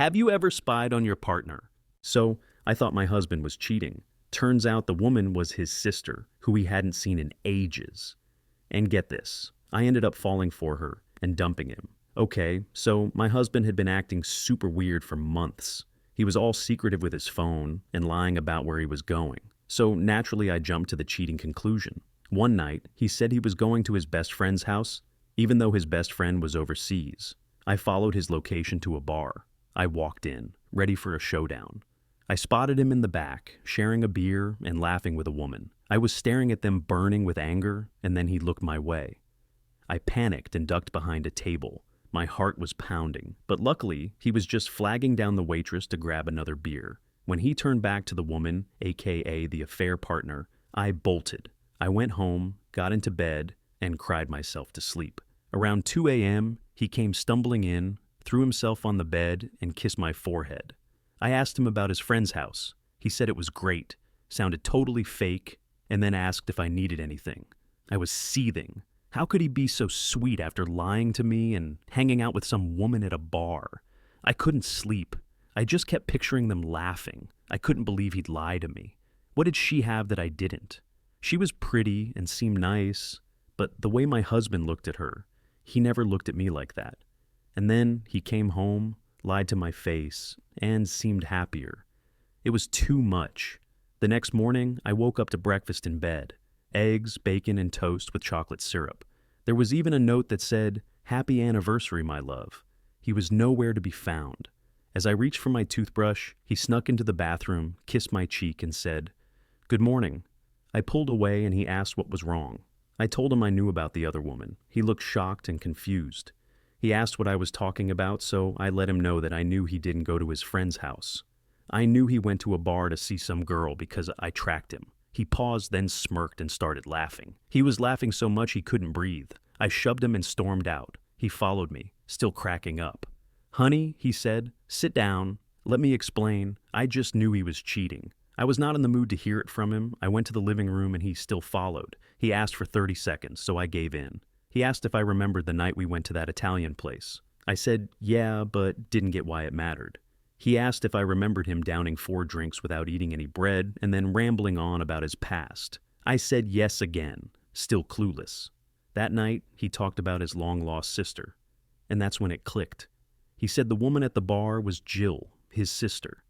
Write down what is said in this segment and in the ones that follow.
Have you ever spied on your partner? So, I thought my husband was cheating. Turns out the woman was his sister, who he hadn't seen in ages. And get this, I ended up falling for her and dumping him. Okay, so my husband had been acting super weird for months. He was all secretive with his phone and lying about where he was going. So naturally I jumped to the cheating conclusion. One night, he said he was going to his best friend's house, even though his best friend was overseas. I followed his location to a bar. I walked in, ready for a showdown. I spotted him in the back, sharing a beer and laughing with a woman. I was staring at them burning with anger, and then he looked my way. I panicked and ducked behind a table. My heart was pounding, but luckily, he was just flagging down the waitress to grab another beer. When he turned back to the woman, aka the affair partner, I bolted. I went home, got into bed, and cried myself to sleep. Around 2 a.m., he came stumbling in, threw himself on the bed, and kissed my forehead. I asked him about his friend's house. He said it was great, sounded totally fake, and then asked if I needed anything. I was seething. How could he be so sweet after lying to me and hanging out with some woman at a bar? I couldn't sleep. I just kept picturing them laughing. I couldn't believe he'd lie to me. What did she have that I didn't? She was pretty and seemed nice, but the way my husband looked at her, he never looked at me like that. And then he came home, lied to my face, and seemed happier. It was too much. The next morning, I woke up to breakfast in bed. Eggs, bacon, and toast with chocolate syrup. There was even a note that said, "Happy anniversary, my love." He was nowhere to be found. As I reached for my toothbrush, he snuck into the bathroom, kissed my cheek, and said, "Good morning." I pulled away and he asked what was wrong. I told him I knew about the other woman. He looked shocked and confused. He asked what I was talking about, so I let him know that I knew he didn't go to his friend's house. I knew he went to a bar to see some girl because I tracked him. He paused, then smirked and started laughing. He was laughing so much he couldn't breathe. I shoved him and stormed out. He followed me, still cracking up. "Honey," he said, "sit down. Let me explain. I just knew he was cheating." I was not in the mood to hear it from him. I went to the living room and he still followed. He asked for 30 seconds, so I gave in. He asked if I remembered the night we went to that Italian place. I said, yeah, but didn't get why it mattered. He asked if I remembered him downing 4 drinks without eating any bread and then rambling on about his past. I said yes again, still clueless. That night, he talked about his long-lost sister. And that's when it clicked. He said the woman at the bar was Jill, his sister.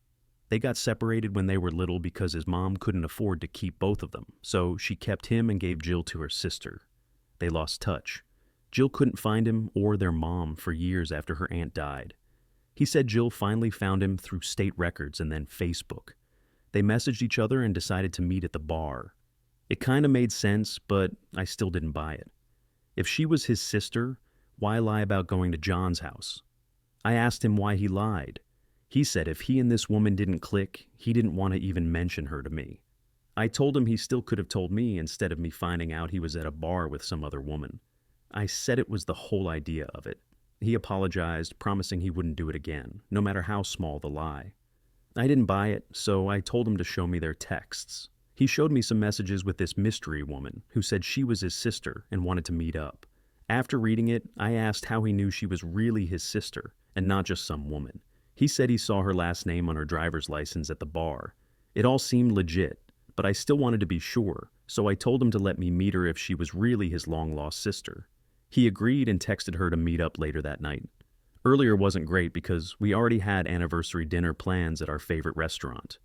They got separated when they were little because his mom couldn't afford to keep both of them, so she kept him and gave Jill to her sister. They lost touch. Jill couldn't find him or their mom for years after her aunt died. He said Jill finally found him through state records and then Facebook. They messaged each other and decided to meet at the bar. It kind of made sense, but I still didn't buy it. If she was his sister, why lie about going to John's house? I asked him why he lied. He said if he and this woman didn't click, he didn't want to even mention her to me. I told him he still could have told me instead of me finding out he was at a bar with some other woman. I said it was the whole idea of it. He apologized, promising he wouldn't do it again, no matter how small the lie. I didn't buy it, so I told him to show me their texts. He showed me some messages with this mystery woman who said she was his sister and wanted to meet up. After reading it, I asked how he knew she was really his sister and not just some woman. He said he saw her last name on her driver's license at the bar. It all seemed legit, but I still wanted to be sure, so I told him to let me meet her if she was really his long-lost sister. He agreed and texted her to meet up later that night. Earlier wasn't great because we already had anniversary dinner plans at our favorite restaurant.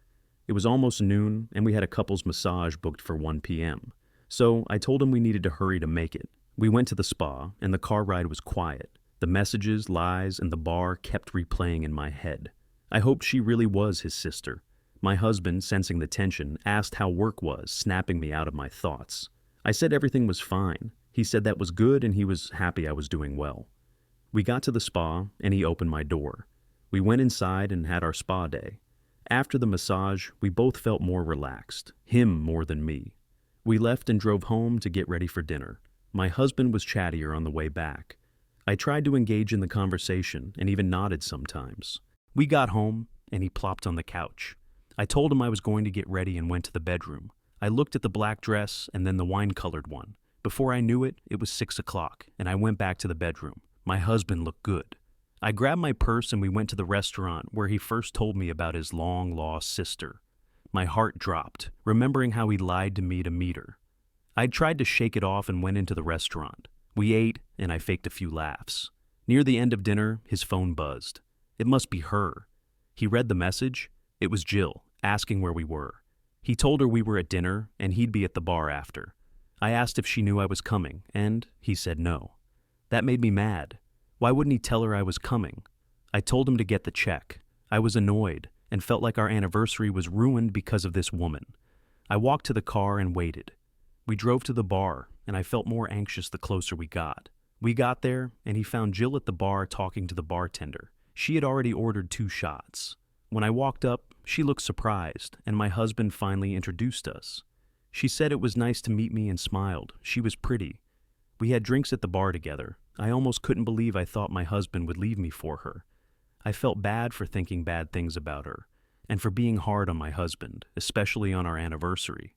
It was almost noon, and we had a couple's massage booked for 1 p.m. So I told him we needed to hurry to make it. We went to the spa, and the car ride was quiet. The messages, lies, and the bar kept replaying in my head. I hoped she really was his sister. My husband, sensing the tension, asked how work was, snapping me out of my thoughts. I said everything was fine. He said that was good and he was happy I was doing well. We got to the spa and he opened my door. We went inside and had our spa day. After the massage, we both felt more relaxed, him more than me. We left and drove home to get ready for dinner. My husband was chattier on the way back. I tried to engage in the conversation and even nodded sometimes. We got home and he plopped on the couch. I told him I was going to get ready and went to the bedroom. I looked at the black dress and then the wine-colored one. Before I knew it, it was 6 o'clock and I went back to the bedroom. My husband looked good. I grabbed my purse and we went to the restaurant where he first told me about his long-lost sister. My heart dropped, remembering how he lied to me to meet her. I tried to shake it off and went into the restaurant. We ate, and I faked a few laughs. Near the end of dinner, his phone buzzed. It must be her. He read the message. It was Jill, asking where we were. He told her we were at dinner, and he'd be at the bar after. I asked if she knew I was coming, and he said no. That made me mad. Why wouldn't he tell her I was coming? I told him to get the check. I was annoyed and felt like our anniversary was ruined because of this woman. I walked to the car and waited. We drove to the bar, and I felt more anxious the closer we got. We got there, and he found Jill at the bar talking to the bartender. She had already ordered 2 shots. When I walked up, she looked surprised, and my husband finally introduced us. She said it was nice to meet me and smiled. She was pretty. We had drinks at the bar together. I almost couldn't believe I thought my husband would leave me for her. I felt bad for thinking bad things about her, and for being hard on my husband, especially on our anniversary.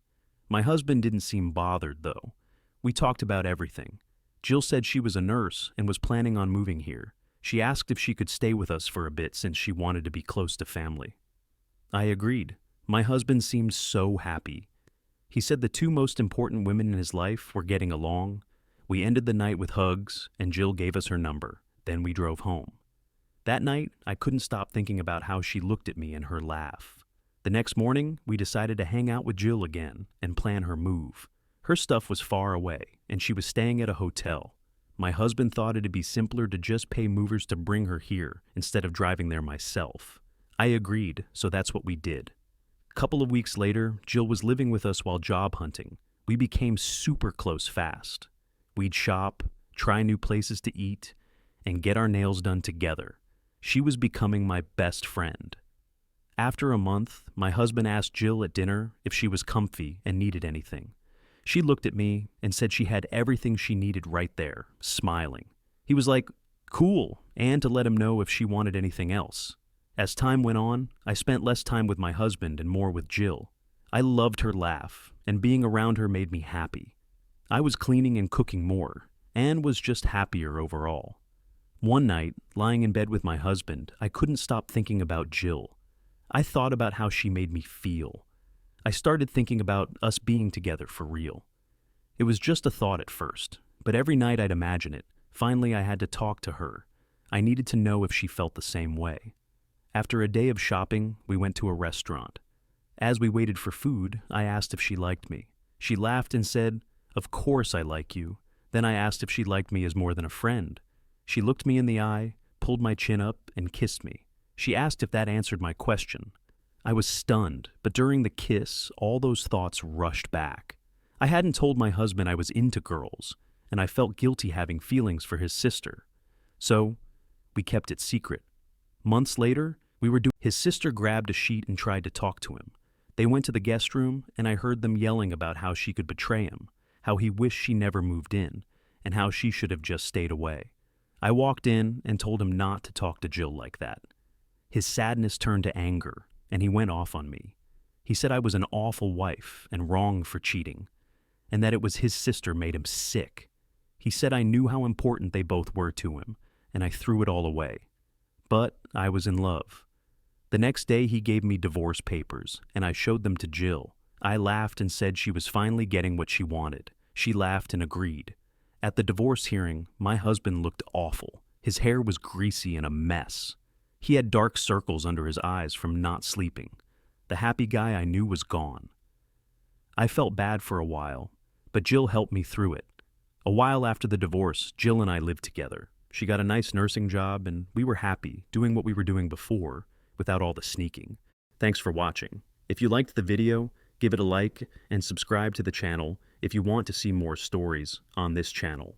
My husband didn't seem bothered, though. We talked about everything. Jill said she was a nurse and was planning on moving here. She asked if she could stay with us for a bit since she wanted to be close to family. I agreed. My husband seemed so happy. He said the 2 most important women in his life were getting along. We ended the night with hugs, and Jill gave us her number. Then we drove home. That night, I couldn't stop thinking about how she looked at me and her laugh. The next morning, we decided to hang out with Jill again and plan her move. Her stuff was far away, and she was staying at a hotel. My husband thought it'd be simpler to just pay movers to bring her here instead of driving there myself. I agreed, so that's what we did. A couple of weeks later, Jill was living with us while job hunting. We became super close fast. We'd shop, try new places to eat, and get our nails done together. She was becoming my best friend. After a month, my husband asked Jill at dinner if she was comfy and needed anything. She looked at me and said she had everything she needed right there, smiling. He was like, cool, and to let him know if she wanted anything else. As time went on, I spent less time with my husband and more with Jill. I loved her laugh, and being around her made me happy. I was cleaning and cooking more, and was just happier overall. One night, lying in bed with my husband, I couldn't stop thinking about Jill. I thought about how she made me feel. I started thinking about us being together for real. It was just a thought at first, but every night I'd imagine it. Finally, I had to talk to her. I needed to know if she felt the same way. After a day of shopping, we went to a restaurant. As we waited for food, I asked if she liked me. She laughed and said, "Of course I like you." Then I asked if she liked me as more than a friend. She looked me in the eye, pulled my chin up, and kissed me. She asked if that answered my question. I was stunned, but during the kiss, all those thoughts rushed back. I hadn't told my husband I was into girls, and I felt guilty having feelings for his sister. So, we kept it secret. Months later, his sister grabbed a sheet and tried to talk to him. They went to the guest room, and I heard them yelling about how she could betray him, how he wished she never moved in, and how she should have just stayed away. I walked in and told him not to talk to Jill like that. His sadness turned to anger, and he went off on me. He said I was an awful wife and wrong for cheating, and that it was his sister made him sick. He said I knew how important they both were to him, and I threw it all away. But I was in love. The next day he gave me divorce papers, and I showed them to Jill. I laughed and said she was finally getting what she wanted. She laughed and agreed. At the divorce hearing, my husband looked awful. His hair was greasy and a mess. He had dark circles under his eyes from not sleeping. The happy guy I knew was gone. I felt bad for a while, but Jill helped me through it. A while after the divorce, Jill and I lived together. She got a nice nursing job, and we were happy doing what we were doing before without all the sneaking. Thanks for watching. If you liked the video, give it a like and subscribe to the channel if you want to see more stories on this channel.